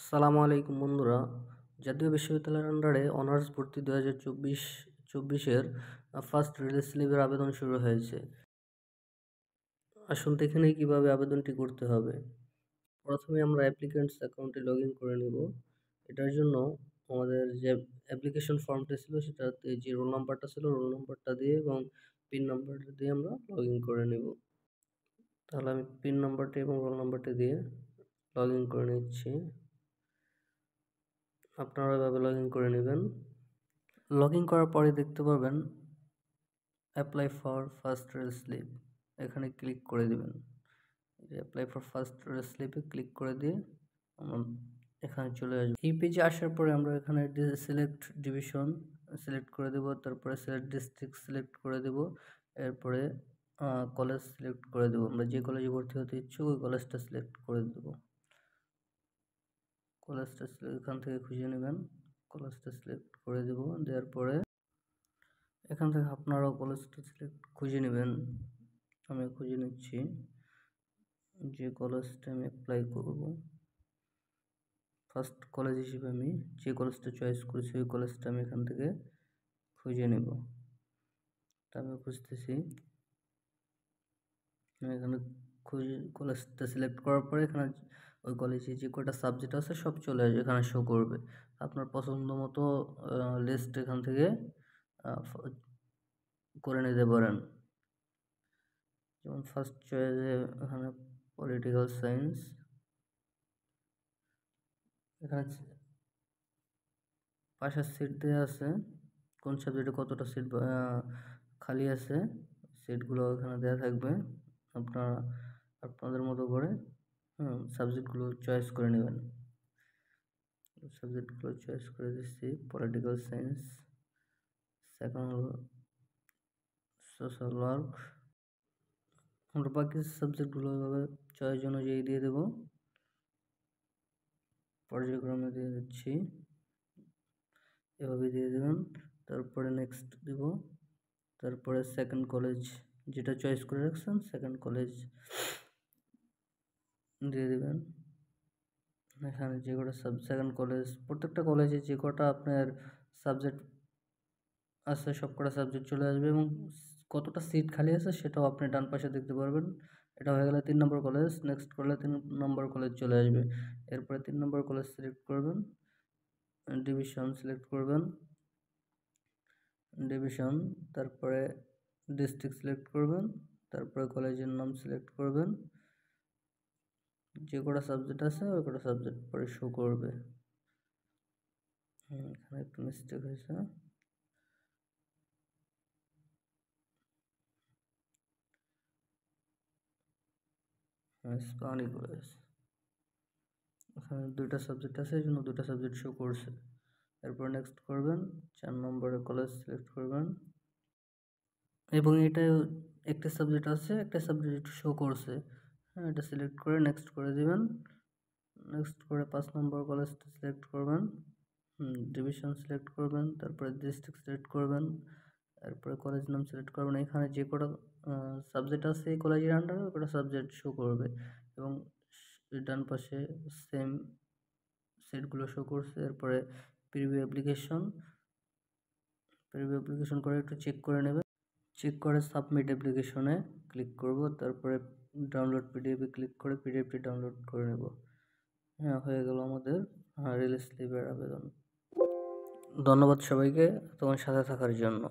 আসসালামু আলাইকুম বন্ধুরা। জাতীয় বিশ্ববিদ্যালয়ের আন্ডারে অনার্স ভর্তি ২০২৪-২৪-এর ফার্স্ট রিলিজ স্লিপের আবেদন শুরু হয়েছে। আসুন দেখে নেই কীভাবে আবেদনটি করতে হবে। প্রথমে আমরা অ্যাপ্লিক্যান্টস অ্যাকাউন্টে লগ ইন করে নেব। এটার জন্য আমাদের যে অ্যাপ্লিকেশন ফর্মটা ছিল সেটাতে যে রোল নাম্বারটা ছিল রোল নাম্বারটা দিয়ে এবং পিন নাম্বারটা দিয়ে আমরা লগ ইন করে নেব। তাহলে আমি পিন নাম্বারটি এবং রোল নাম্বারটি দিয়ে লগ ইন করে নিচ্ছি। আপনারা এভাবে লগ ইন করে নেবেন। লগ ইন করার পরে দেখতে পারবেন apply for first release slip, এখানে ক্লিক করে দেবেন। অ্যাপ্লাই ফর ফার্স্ট রিলিজ স্লিপে ক্লিক করে দিয়ে আমরা এখানে চলে আসবো। এই পেজে আসার পরে আমরা এখানে সিলেক্ট ডিভিশন সিলেক্ট করে দেব, তারপরে সিলেক্ট ডিস্ট্রিক্ট সিলেক্ট করে দেব, এরপরে কলেজ সিলেক্ট করে দেব। আমরা যে কলেজে ভর্তি হতে ইচ্ছুক ওই কলেজটা সিলেক্ট করে দেব। কলেজটা এখান থেকে খুঁজে নেবেন, কলেজটা সিলেক্ট করে দেব। দেওয়ার পরে এখান থেকে আপনারাও কলেজটা সিলেক্ট খুঁজে নেবেন। আমি খুঁজে নিচ্ছি যে কলেজটা আমি অ্যাপ্লাই করব। ফার্স্ট কলেজ হিসেবে আমি যে কলেজটা চয়েস করেছি ওই কলেজটা আমি এখান থেকে খুঁজে নেব। তা আমি খুঁজতেছি। এখানে খুঁজে কলেজটা সিলেক্ট করার পরে এখানে ওই কলেজে যে কটা সাবজেক্ট আছে সব চলে আসবে, এখানে শো করবে। আপনার পছন্দ মতো লিস্ট এখান থেকে করে নিতে পারেন। যেমন ফার্স্ট চয়েসে এখানে পলিটিক্যাল সায়েন্স, এখানে 5টা সিট দেওয়া আছে, কোন সাবজেক্টে কতটা সিট খালি আছে সিটগুলো এখানে দেওয়া থাকবে। আপনারা আপনাদের মতো করে সাবজেক্টগুলো চয়েস করে নেবেন। সাবজেক্টগুলো চয়েস করে দিচ্ছি। পলিটিক্যাল সায়েন্স, সেকেন্ড হলো সোশ্যাল ওয়ার্ক। আমরা বাকি সাবজেক্টগুলো এভাবে চয়েস অনুযায়ী দিয়ে দেব, পর্যায়ক্রমে দিয়ে দিচ্ছি, এভাবে দিয়ে দেবেন। তারপরে নেক্সট দেব, তারপরে সেকেন্ড কলেজ যেটা চয়েস করে রাখছেন সেকেন্ড কলেজ দিয়ে দেবেন। এখানে যে কটা সেকেন্ড কলেজ, প্রত্যেকটা কলেজে যে কটা আপনার সাবজেক্ট আছে সব কটা সাবজেক্ট চলে আসবে এবং কতটা সিট খালি আছে সেটাও আপনি ডান পাশে দেখতে পারবেন। এটা হয়ে গেলে 3 নম্বর কলেজ, নেক্সট করলে 3 নম্বর কলেজ চলে আসবে। এরপরে 3 নম্বর কলেজ সিলেক্ট করবেন, ডিভিশন সিলেক্ট করবেন, ডিভিশন, তারপরে ডিস্ট্রিক্ট সিলেক্ট করবেন, তারপরে কলেজের নাম সিলেক্ট করবেন। যে কটা সাবজেক্ট আছে ওই কটা সাবজেক্ট পরে শো করবে। এখানে একটু মিস্টেক হয়েছে। ইসলামিক কলেজ, এখানে 2টা সাবজেক্ট আছে এই জন্য 2টা সাবজেক্ট শো করছে। এরপর নেক্সট করবেন, 4 নম্বরে কলেজ সিলেক্ট করবেন এবং এটা একটা সাবজেক্ট আছে একটা সাবজেক্ট শো করছে, এটা সিলেক্ট করে নেক্সট করে দিবেন। নেক্সট করে 5 নম্বর কলেজটা সিলেক্ট করবেন, ডিভিশন সিলেক্ট করবেন, তারপরে ডিস্ট্রিক্ট সিলেক্ট করবেন, তারপরে কলেজ নাম সিলেক্ট করবেন। এখানে যে কটা সাবজেক্ট আছে এই কলেজের আন্ডারে ওই কটা সাবজেক্ট শো করবে এবং ডান পাশে সেম সেটগুলো শো করছে। এরপরে প্রিভিউ অ্যাপ্লিকেশন করে একটু চেক করে নেবে। চেক করে সাবমিট অ্যাপ্লিকেশনে ক্লিক করব, তারপরে ডাউনলোড পিডিএফে ক্লিক করে পিডিএফটি ডাউনলোড করে নেব। হয়ে গেল আমাদের রিলিজ স্লিপের আবেদন। ধন্যবাদ সবাইকে তোমার সাথে থাকার জন্য।